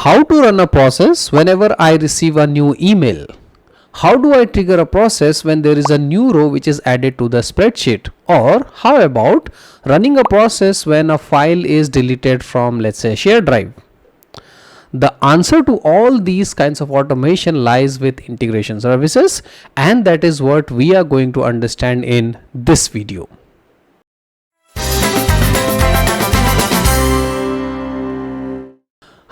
How to run a process whenever I receive a new email? How do I trigger a process when there is a new row which is added to the spreadsheet? Or how about running a process when a file is deleted from, let's say, share drive? The answer to all these kinds of automation lies with integration services, and that is what we are going to understand in this video.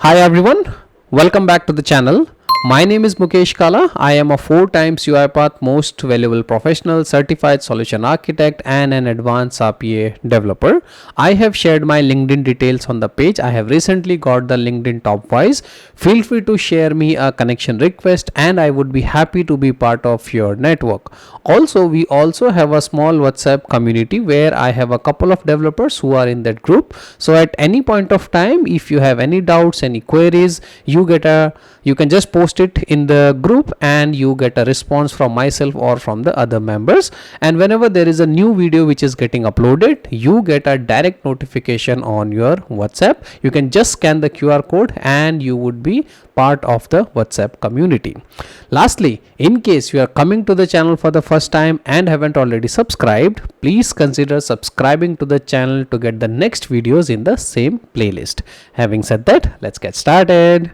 Hi everyone, welcome back to the channel. My name is Mukeshkala. I am a 4 times UiPath Most Valuable Professional, Certified Solution Architect and an Advanced RPA Developer. I have shared my LinkedIn details on the page. I have recently got the LinkedIn top wise. Feel free to share me a connection request and I would be happy to be part of your network. Also, we also have a small WhatsApp community where I have a couple of developers who are in that group. So at any point of time, if you have any doubts, any queries, you can just post it in the group and you get a response from myself or from the other members. And whenever there is a new video which is getting uploaded, you get a direct notification on your WhatsApp. You can just scan the QR code and you would be part of the WhatsApp community. Lastly, in case you are coming to the channel for the first time and haven't already subscribed, please consider subscribing to the channel to get the next videos in the same playlist. Having said that, let's get started.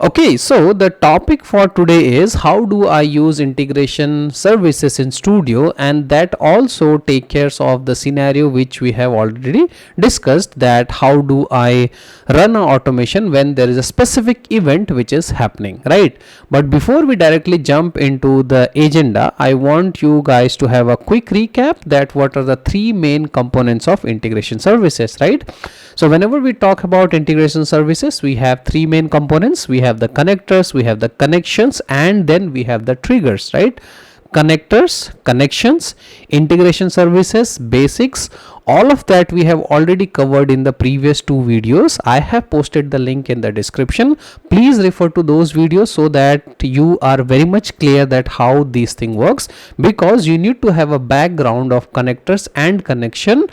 Okay, so the topic for today is how do I use integration services in Studio, and that also take care of the scenario which we have already discussed, that how do I run an automation when there is a specific event which is happening, right? But before we directly jump into the agenda, I want you guys to have a quick recap that what are the 3 main components of integration services, right? So whenever we talk about integration services, we have 3 main components. We have the connectors, we have the connections, and then we have the triggers, right? Connectors, connections, integration services, basics, all of that we have already covered in the previous 2 videos. I have posted the link in the description. Please refer to those videos so that you are very much clear that how this thing works, because you need to have a background of connectors and connection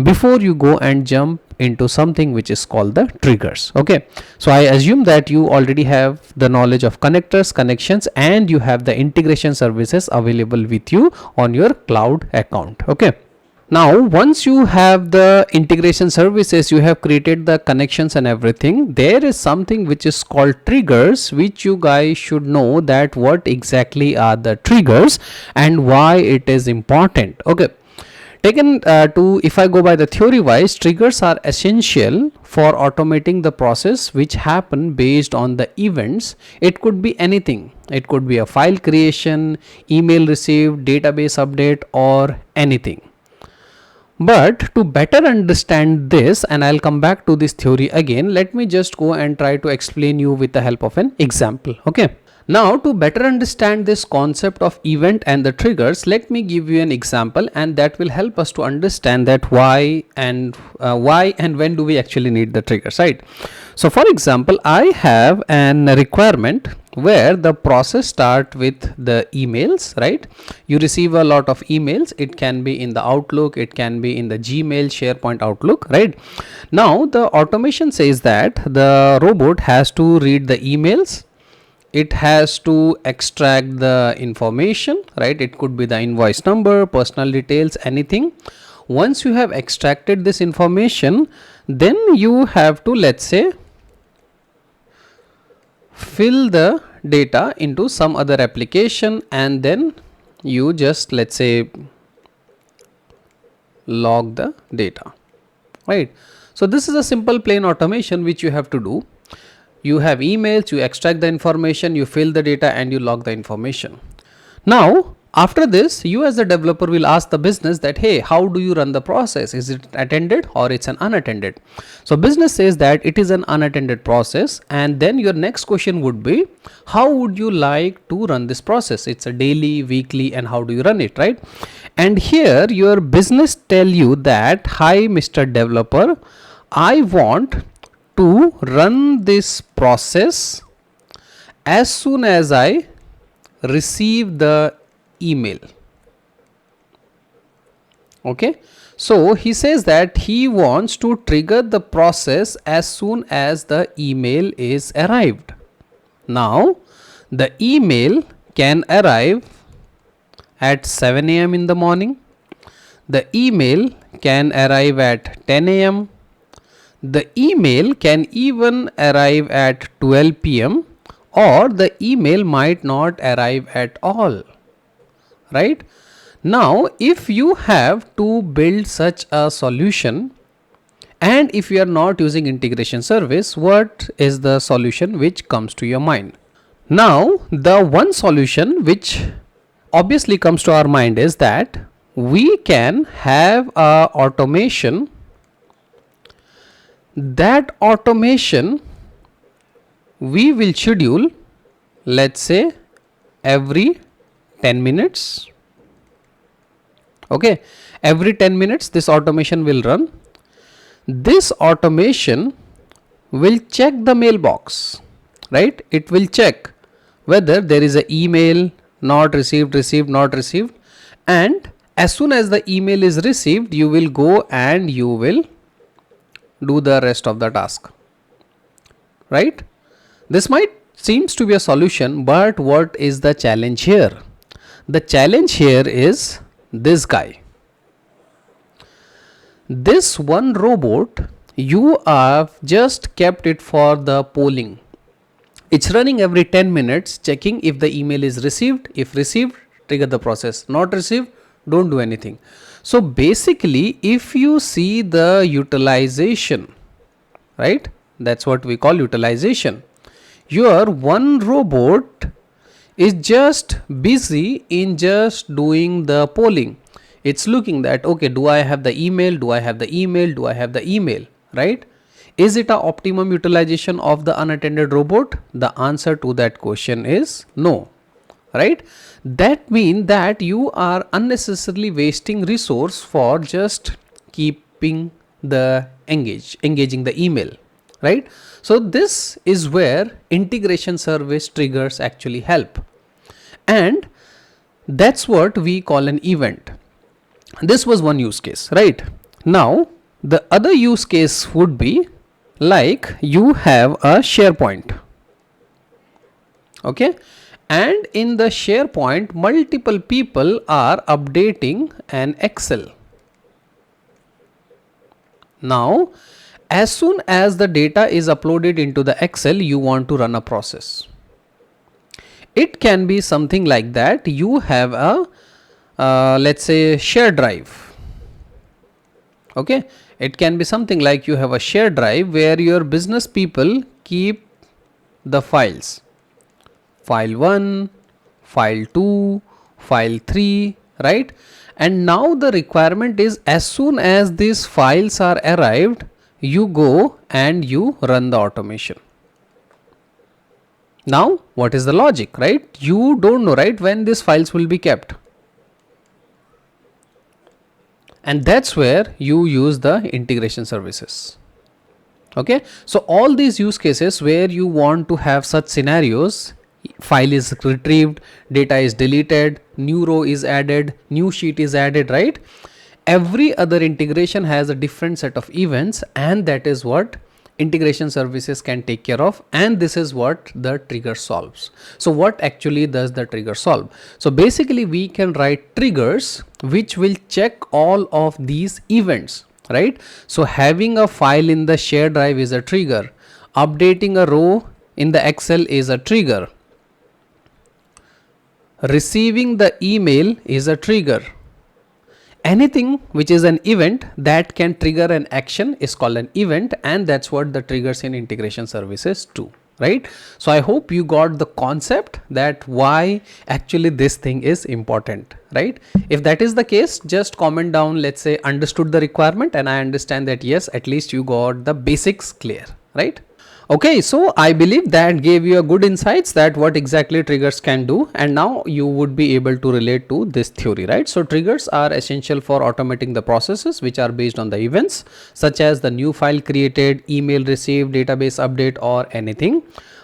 before you go and jump into something which is called the triggers. Okay, so I assume that you already have the knowledge of connectors, connections, and you have the integration services available with you on your cloud account. Okay, now once you have the integration services, you have created the connections and everything, there is something which is called triggers, which you guys should know that what exactly are the triggers and why it is important. Okay, if I go by the theory wise, triggers are essential for automating the process which happen based on the events. It could be anything. It could be a file creation, email received, database update, or anything. But to better understand this, and I'll come back to this theory again, let me just go and try to explain you with the help of an example. Okay. Now, to better understand this concept of event and the triggers, let me give you an example, and that will help us to understand that why and when do we actually need the triggers, right? So for example, I have an requirement where the process start with the emails, right? You receive a lot of emails. It can be in the Outlook, it can be in the Gmail, SharePoint, Outlook, right? Now the automation says that the robot has to read the emails. It has to extract the information, right? It could be the invoice number, personal details, anything. Once you have extracted this information, then you have to, let's say, fill the data into some other application, and then you just, let's say, log the data, right? So this is a simple plain automation which you have to do. You have emails, you extract the information, you fill the data, and you log the information. Now, after this, you as a developer will ask the business that, hey, how do you run the process? Is it attended or it's an unattended? So business says that it is an unattended process, and then your next question would be, how would you like to run this process? It's a daily, weekly, and how do you run it, right? And here your business tell you that, hi, Mr. Developer, I want to run this process as soon as I receive the email. Okay, So he says that he wants to trigger the process as soon as the email is arrived. Now the email can arrive at 7 a.m. in the morning. The email can arrive at 10 a.m. The email can even arrive at 12 p.m. or the email might not arrive at all, right? Now, if you have to build such a solution and if you are not using integration service, what is the solution which comes to your mind? Now, the one solution which obviously comes to our mind is that we can have a automation. That automation we will schedule, let's say, every 10 minutes. Okay, every 10 minutes this automation will run. This automation will check the mailbox, right? It will check whether there is an email not received, received, not received, and as soon as the email is received, you will go and you will do the rest of the task, right? This might seems to be a solution, but what is the challenge here? The challenge here is this guy. This one robot, you have just kept it for the polling. It's running every 10 minutes, checking if the email is received. If received, trigger the process. Not received, don't do anything. So basically, if you see the utilization, right? That's what we call utilization. Your one robot is just busy in just doing the polling. It's looking that, okay, do I have the email? Do I have the email? Do I have the email? Right? Is it a optimum utilization of the unattended robot? The answer to that question is no, right? That means that you are unnecessarily wasting resource for just keeping the engaging the email, right? So this is where integration service triggers actually help, and that's what we call an event. This was one use case, right? Now the other use case would be like you have a SharePoint, okay, and in the SharePoint multiple people are updating an Excel. Now as soon as the data is uploaded into the Excel, you want to run a process. It can be something like that. You have a let's say share drive, okay. It can be something like you have a share drive where your business people keep the files, file 1, file 2, file 3, right? And now the requirement is as soon as these files are arrived, you go and you run the automation. Now what is the logic, right? You don't know, right, when these files will be kept. And that's where you use the integration services. Okay, so all these use cases where you want to have such scenarios, file is retrieved, data is deleted, new row is added, new sheet is added, right? Every other integration has a different set of events, and that is what integration services can take care of, and this is what the trigger solves. So what actually does the trigger solve? So basically we can write triggers which will check all of these events, right? So having a file in the shared drive is a trigger, updating a row in the Excel is a trigger, receiving the email is a trigger. Anything which is an event that can trigger an action is called an event, and that's what the triggers in integration services do, right? So I hope you got the concept that why actually this thing is important, right? If that is the case, just comment down, let's say understood the requirement, and I understand that yes, at least you got the basics clear, right? Okay, so I believe that gave you a good insights that what exactly triggers can do, and now you would be able to relate to this theory, right? So triggers are essential for automating the processes which are based on the events such as the new file created, email received, database update, or anything.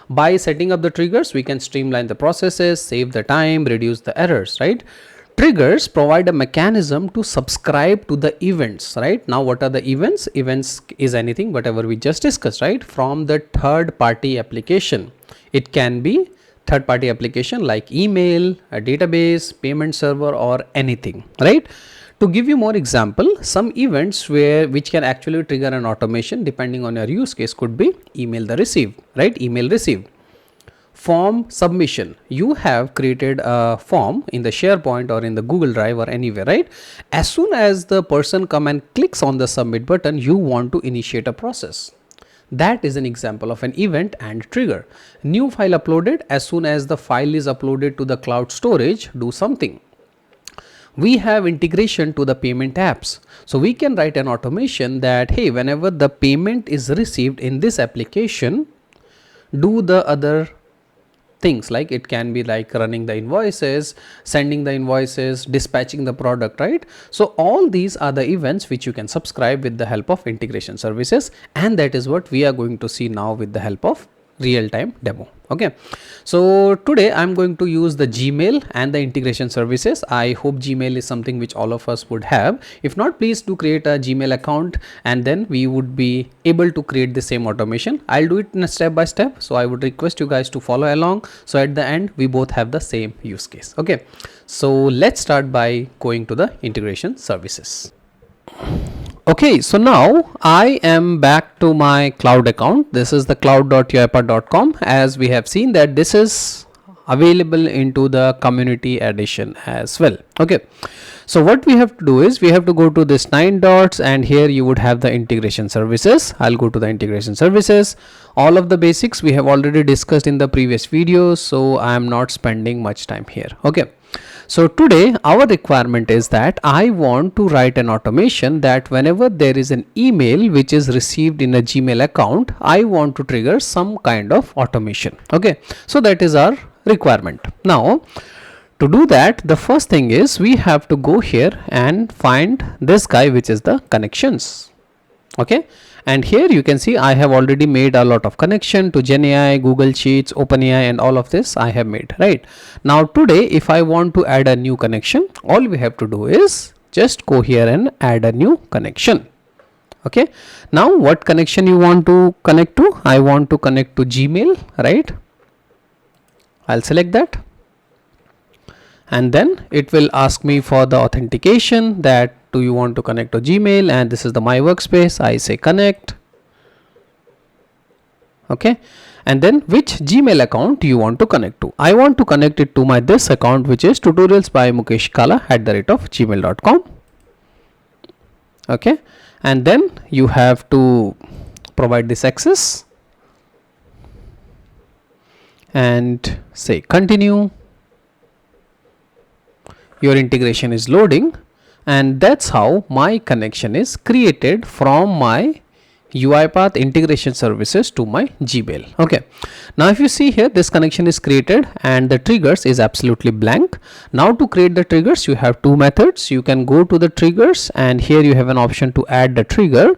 By setting up the triggers, we can streamline the processes, save the time, reduce the errors, right? Triggers provide a mechanism to subscribe to the events, right? Now, what are the events? Events is anything, whatever we just discussed, right? From the third party application. It can be third party application like email, a database, payment server, or anything, right? To give you more example, some events which can actually trigger an automation depending on your use case could be email the received, right? Email received. Form submission. You have created a form in the SharePoint or in the Google Drive or anywhere, right? As soon as the person come and clicks on the submit button, you want to initiate a process. That is an example of an event and trigger. New file uploaded. As soon as the file is uploaded to the cloud storage, do something. We have integration to the payment apps. So we can write an automation that, hey, whenever the payment is received in this application, do the other things, like it can be like running the invoices, sending the invoices, dispatching the product, right? So all these are the events which you can subscribe with the help of integration services, and that is what we are going to see now with the help of real-time demo. Okay, so today I'm going to use the Gmail and the integration services. I hope Gmail is something which all of us would have. If not, please do create a Gmail account and then we would be able to create the same automation. I'll do it in a step by step, so I would request you guys to follow along, so at the end we both have the same use case. Okay, so let's start by going to the integration services. Okay, so now I am back to my cloud account. This is the cloud.uipath.com. As we have seen that this is available into the community edition as well. Okay, so what we have to do is we have to go to this 9 dots, and here you would have the integration services. I'll go to the integration services. All of the basics we have already discussed in the previous videos, so I am not spending much time here. Okay, so today our requirement is that I want to write an automation that whenever there is an email which is received in a Gmail account, I want to trigger some kind of automation. Okay, so that is our requirement. Now, to do that, the first thing is we have to go here and find this guy, which is the connections. Okay, and here you can see I have already made a lot of connection to GenAI, Google Sheets, OpenAI, and all of this I have made, right? Now today, if I want to add a new connection, all we have to do is just go here and add a new connection. Okay, now what connection you want to connect to? I want to connect to Gmail, right? I'll select that, and then it will ask me for the authentication, that do you want to connect to Gmail, and this is the my workspace. I say connect. Okay, and then which Gmail account you want to connect to? I want to connect it to my this account, which is tutorials by mukeshkala @gmail.com. Okay, and then you have to provide this access and say continue. Your integration is loading, and that's how my connection is created from my UiPath integration services to my Gmail. Okay, now if you see here, this connection is created and the triggers is absolutely blank. Now to create the triggers, you have two methods. You can go to the triggers, and here you have an option to add the trigger,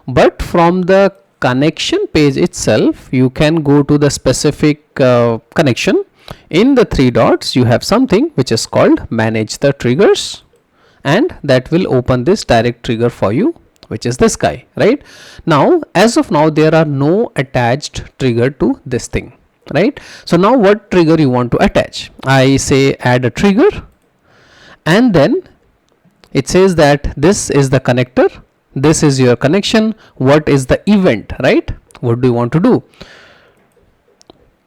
but from the connection page itself you can go to the specific connection. In the 3 dots you have something which is called manage the triggers, and that will open this direct trigger for you, which is this guy, right? Now as of now there are no attached trigger to this thing, right? So now what trigger you want to attach? I say add a trigger, and then it says that this is the connector, this is your connection, what is the event, right? What do you want to do?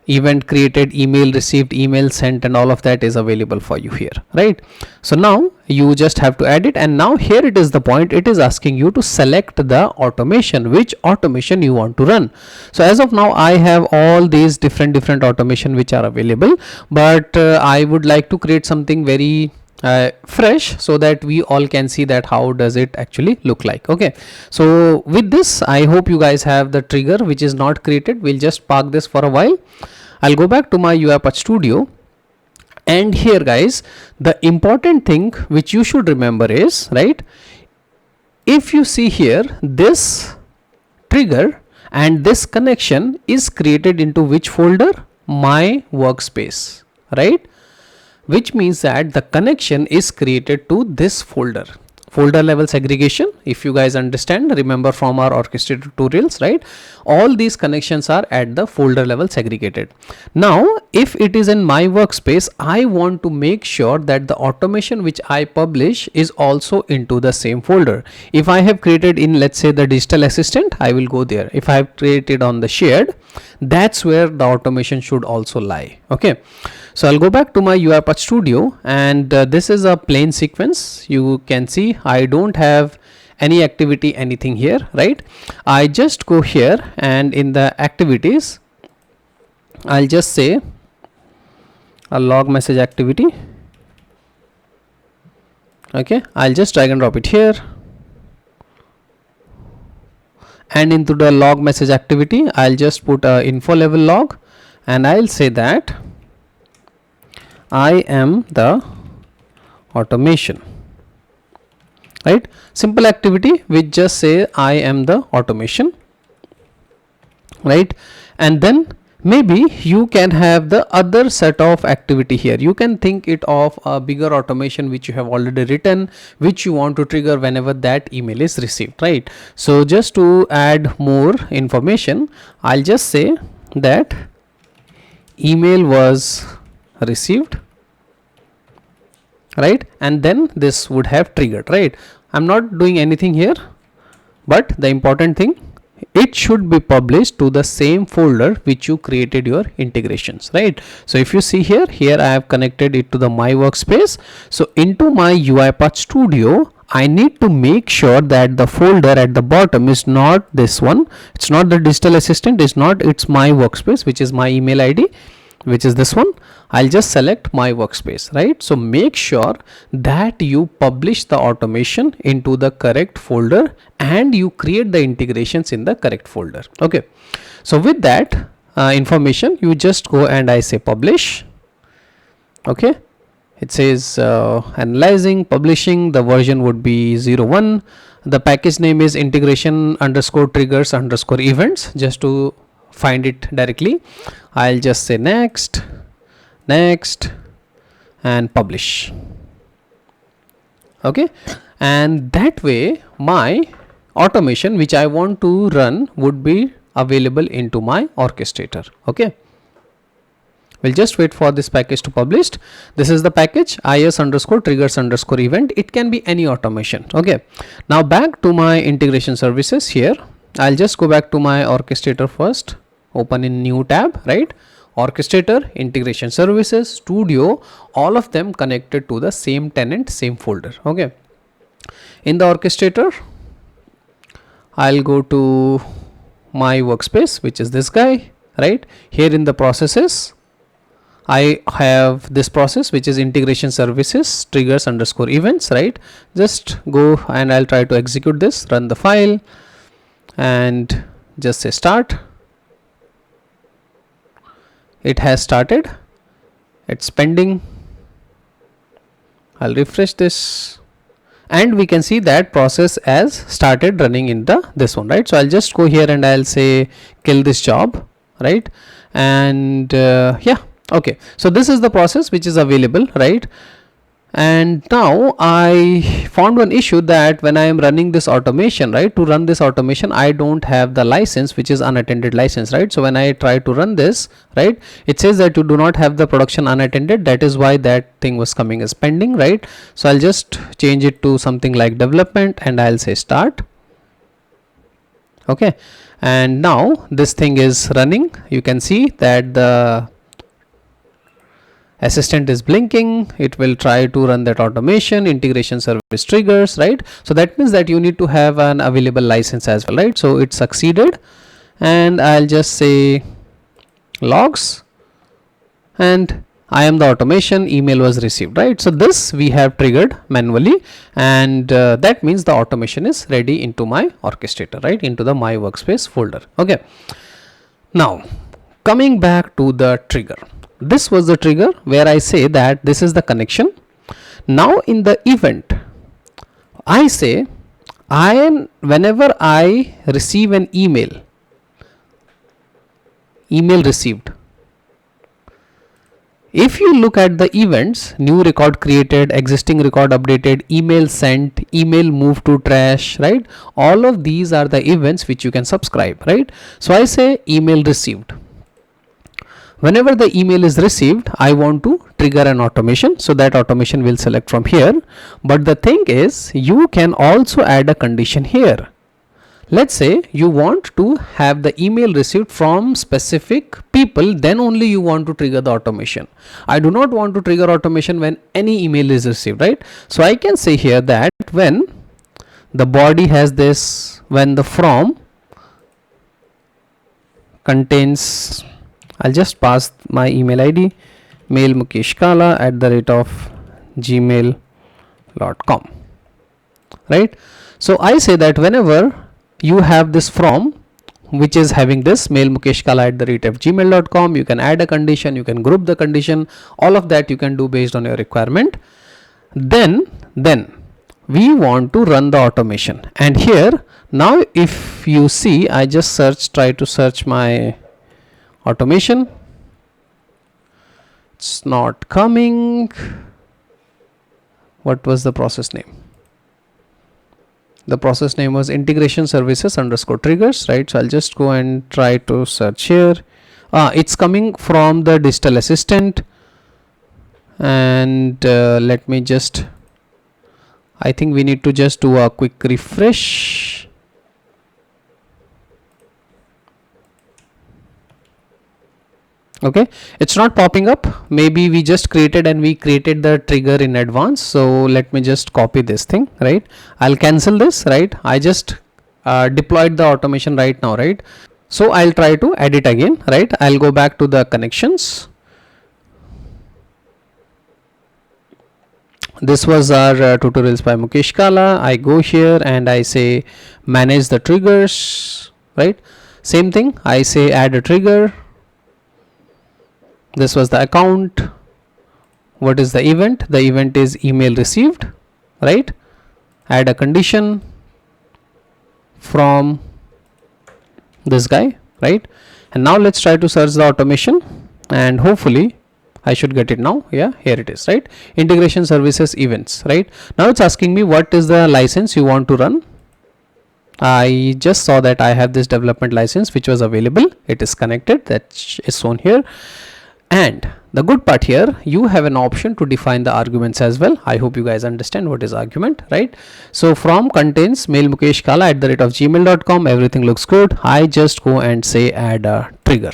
Event created, email received, email sent, and all of that is available for you here, right? So now you just have to add it, and now here it is the point, it is asking you to select the automation, which automation you want to run. So as of now I have all these different automation which are available, but I would like to create something very fresh, so that we all can see that how does it actually look like. Okay, so with this I hope you guys have the trigger which is not created. We'll just park this for a while. I'll go back to my UiPath Studio, and here guys, the important thing which you should remember is, right, if you see here, this trigger and this connection is created into which folder? My workspace, right? which means that the connection is created to this folder level segregation. If you guys understand, remember from our orchestrator tutorials, right? All these connections are at the folder level segregated. Now if it is in my workspace, I want to make sure that the automation which I publish is also into the same folder. If I have created in, let's say, the digital assistant, I will go there. If I have created on the shared, that's where the automation should also lie. Okay, so I'll go back to my UiPath Studio, and this is a plain sequence. You can see I don't have any activity, anything here, right? I just go here, and in the activities, I'll just say a log message activity. Okay, I'll just drag and drop it here, and into the log message activity, I'll just put a info level log, and I'll say that I am the automation, right? Simple activity which just say I am the automation, right? And then maybe you can have the other set of activity here. You can think it of a bigger automation which you have already written, which you want to trigger whenever that email is received, right? So just to add more information, I'll just say that email was received, right? And then this would have triggered, right? I'm not doing anything here, but the important thing, it should be published to the same folder which you created your integrations, right? So if you see here I have connected it to the my workspace. So into my UiPath Studio, I need to make sure that the folder at the bottom is not this one. It's not the digital assistant, it's my workspace, which is my email ID, which is this one. I'll just select my workspace, right? So make sure that you publish the automation into the correct folder and you create the integrations in the correct folder. Okay, so with that information, you just go and I say publish. Okay, it says analyzing, publishing, the version would be 01. The package name is integration underscore triggers underscore events, just to find it directly. I'll just say next, next, and publish. Okay, and that way my automation which I want to run would be available into my orchestrator. Okay, we'll just wait for this package to published. This is the package is underscore triggers underscore event. It can be any automation. Okay, now back to my integration services. Here I'll just go back to my orchestrator first, open in new tab, right? Orchestrator, integration services, studio, all of them connected to the same tenant, same folder. Okay, in the orchestrator, I'll go to my workspace, which is this guy, right? Here in the processes, I have this process which is integration services triggers underscore events, right? Just go and I'll try to execute this, run the file, and just say start. It has started, it's pending. I'll refresh this, and we can see that process has started running in the this one, right? So I'll just go here and I'll say kill this job, right? And yeah, okay, so this is the process which is available, right? And now I found one issue that when I am running this automation, right, to run this automation, I don't have the license, which is unattended license, right? So when I try to run this, right, it says that you do not have the production unattended. That is why that thing was coming as pending, right? So I'll just change it to something like development and I'll say start. Okay, and now this thing is running. You can see that the assistant is blinking. It will try to run that automation, integration service triggers, right? So that means that you need to have an available license as well, right? So it succeeded, and I'll just say logs, and I am the automation, email was received, right? So this we have triggered manually, and that means the automation is ready into my orchestrator, right, into the my workspace folder. Okay, now coming back to the trigger. This was the trigger where I say that this is the connection. Now in the event, I say whenever I receive an email received, If you look at the events, new record created, existing record updated, email sent, email moved to trash, right? All of these are the events which you can subscribe, right? So I say email received. Whenever the email is received, I want to trigger an automation, so that automation will select from here. But the thing is, you can also add a condition here. Let's say you want to have the email received from specific people, then only you want to trigger the automation. I do not want to trigger automation when any email is received, right? So I can say here that when the body has this, when the from contains, I'll just pass my email ID, mailmukeshkala@gmail.com, right? So I say that whenever you have this from which is having this mailmukeshkala@gmail.com, you can add a condition, you can group the condition, all of that you can do based on your requirement. Then we want to run the automation, and here now if you see, I just try to search my automation, it's not coming. What was the process name? The process name was integration services _ triggers, right? So I'll just go and try to search here. It's coming from the digital assistant, and let me just, I think we need to just do a quick refresh. Okay, it's not popping up. Maybe we just created the trigger in advance. So let me just copy this thing, right? I'll cancel this, right? I just deployed the automation right now, right? So I'll try to edit again, right? I'll go back to the connections. This was our tutorials by Mukesh Kala. I go here and I say manage the triggers, right? Same thing, I say add a trigger. This was the account. What is the event? The event is email received, right? Add a condition from this guy, right? And now let's try to search the automation, and hopefully I should get it now. Yeah, here it is, right? Integration services events, right? Now it's asking me what is the license you want to run. I just saw that I have this development license which was available. It is connected, that is shown here. And the good part here, you have an option to define the arguments as well. I hope you guys understand what is argument, right? So from contains mailmukeshkala@gmail.com, everything looks good. I just go and say add a trigger.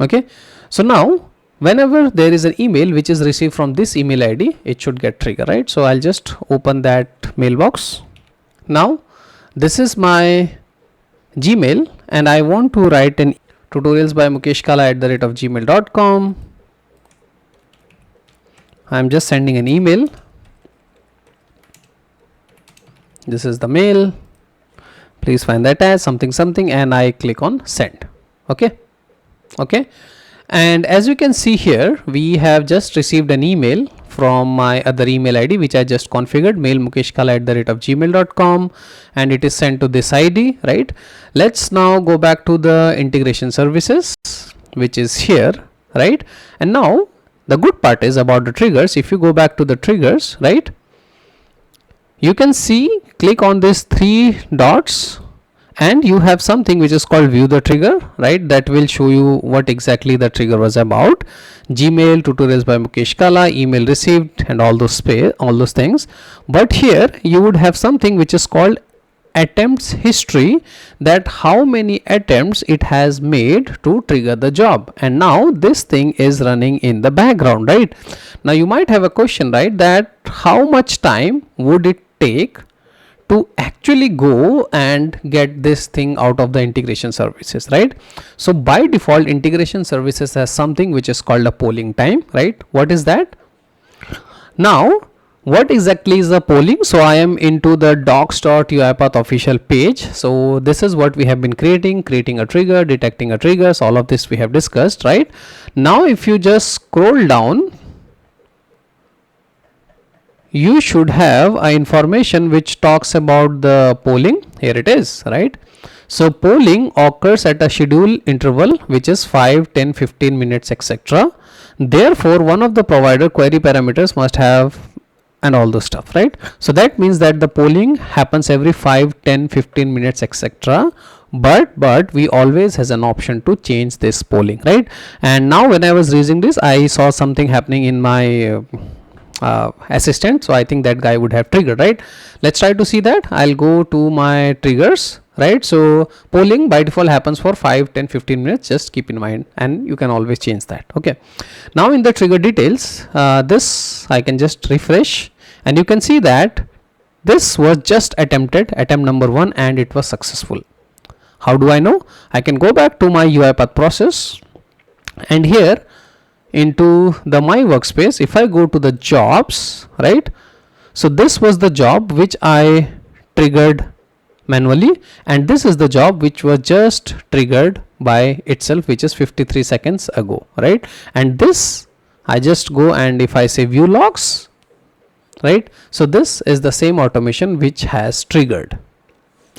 Okay, so now whenever there is an email which is received from this email ID, it should get trigger, right? So I'll just open that mailbox. Now this is my Gmail, and I want to write an tutorials by mukeshkala@gmail.com. I'm just sending an email. This is the mail. Please find that as something, and I click on send. Okay. And as you can see here, we have just received an email from my other email ID which I just configured, mailmukeshkala@gmail.com, and it is sent to this ID, right? Let's now go back to the integration services which is here, right? And now the good part is about the triggers. If you go back to the triggers, right, you can see, click on these 3 dots and you have something which is called view the trigger, right? That will show you what exactly the trigger was about. Gmail, tutorials by Mukesh Kala, email received, and all those things. But here you would have something which is called attempts history, that how many attempts it has made to trigger the job. And now this thing is running in the background, right? Now you might have a question, right, that how much time would it take to actually go and get this thing out of the integration services, right? So by default, integration services has something which is called a polling time, right? What is that? Now what exactly is the polling? So I am into the docs.uipath official page. So this is what we have been creating a trigger, detecting a triggers, all of this we have discussed, right? Now if you just scroll down, you should have a information which talks about the polling. Here it is, right? So polling occurs at a scheduled interval, which is 5, 10, 15 minutes, etc. Therefore, one of the provider query parameters must have and all those stuff, right? So that means that the polling happens every 5, 10, 15 minutes, etc. But we always has an option to change this polling, right? And now when I was using this, I saw something happening in my assistant, so I think that guy would have triggered, right? Let's try to see that. I'll go to my triggers, right? So polling by default happens for 5, 10, 15 minutes, just keep in mind, and you can always change that. Okay, now in the trigger details, this I can just refresh, and you can see that this was just attempted, attempt number 1, and it was successful. How do I know? I can go back to my UiPath process, and here into the my workspace, if I go to the jobs, right? So this was the job which I triggered manually, and this is the job which was just triggered by itself, which is 53 seconds ago, right? And this I just go, and if I say view logs, right? So this is the same automation which has triggered.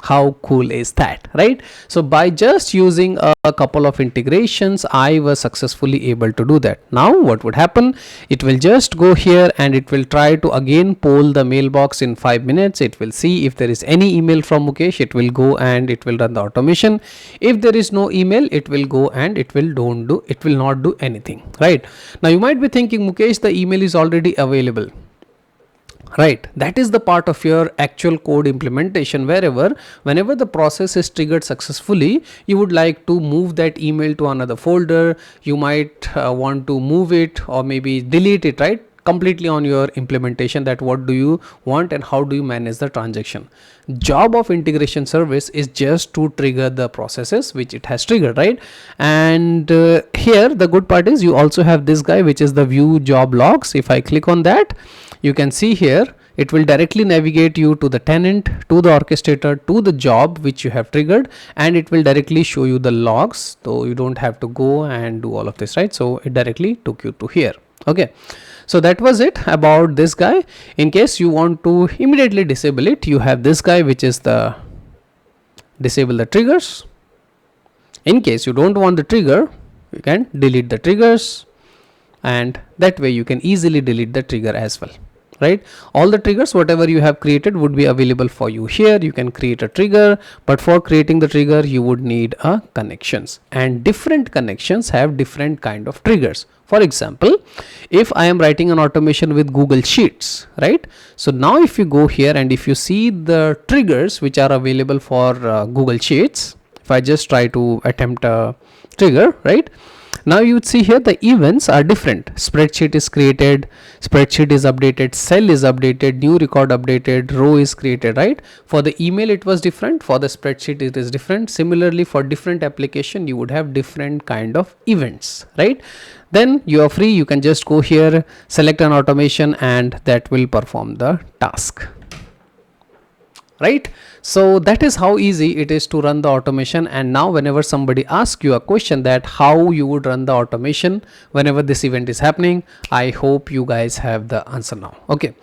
How cool is that, right? So by just using a couple of integrations, I was successfully able to do that. Now what would happen? It will just go here and it will try to again poll the mailbox in 5 minutes. It will see if there is any email from Mukesh. It will go and it will run the automation. If there is no email, it will go and it will not do anything, right? Now you might be thinking, Mukesh, the email is already available. Right, that is the part of your actual code implementation, whenever the process is triggered successfully, you would like to move that email to another folder. You might want to move it or maybe delete it, right? Completely on your implementation, that what do you want and how do you manage the transaction. Job of integration service is just to trigger the processes which it has triggered, right? And here the good part is you also have this guy, which is the view job logs. If I click on that, you can see here it will directly navigate you to the tenant, to the orchestrator, to the job which you have triggered, and it will directly show you the logs, so you don't have to go and do all of this, right? So it directly took you to here. Okay, so that was it about this guy. In case you want to immediately disable it, you have this guy, which is the disable the triggers. In case you don't want the trigger, you can delete the triggers, and that way you can easily delete the trigger as well, right? All the triggers whatever you have created would be available for you here. You can create a trigger, but for creating the trigger you would need a connections, and different connections have different kind of triggers. For example, if I am writing an automation with Google Sheets, right? So now if you go here and if you see the triggers which are available for Google Sheets, if I just try to attempt a trigger, right? Now you would see here the events are different. Spreadsheet is created, spreadsheet is updated, cell is updated, new record updated, row is created, right? For the email it was different, for the spreadsheet it is different. Similarly, for different application you would have different kind of events, right? Then you are free, you can just go here, select an automation, and that will perform the task, right? So that is how easy it is to run the automation. And now whenever somebody asks you a question that how you would run the automation whenever this event is happening, I hope you guys have the answer now. Okay,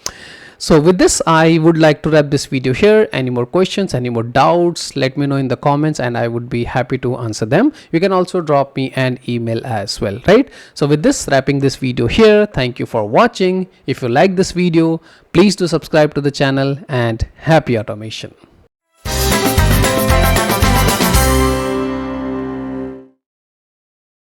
so with this I would like to wrap this video here. Any more questions, any more doubts, let me know in the comments and I would be happy to answer them. You can also drop me an email as well, right? So with this, wrapping this video here. Thank you for watching. If you like this video, please do subscribe to the channel, and happy automation.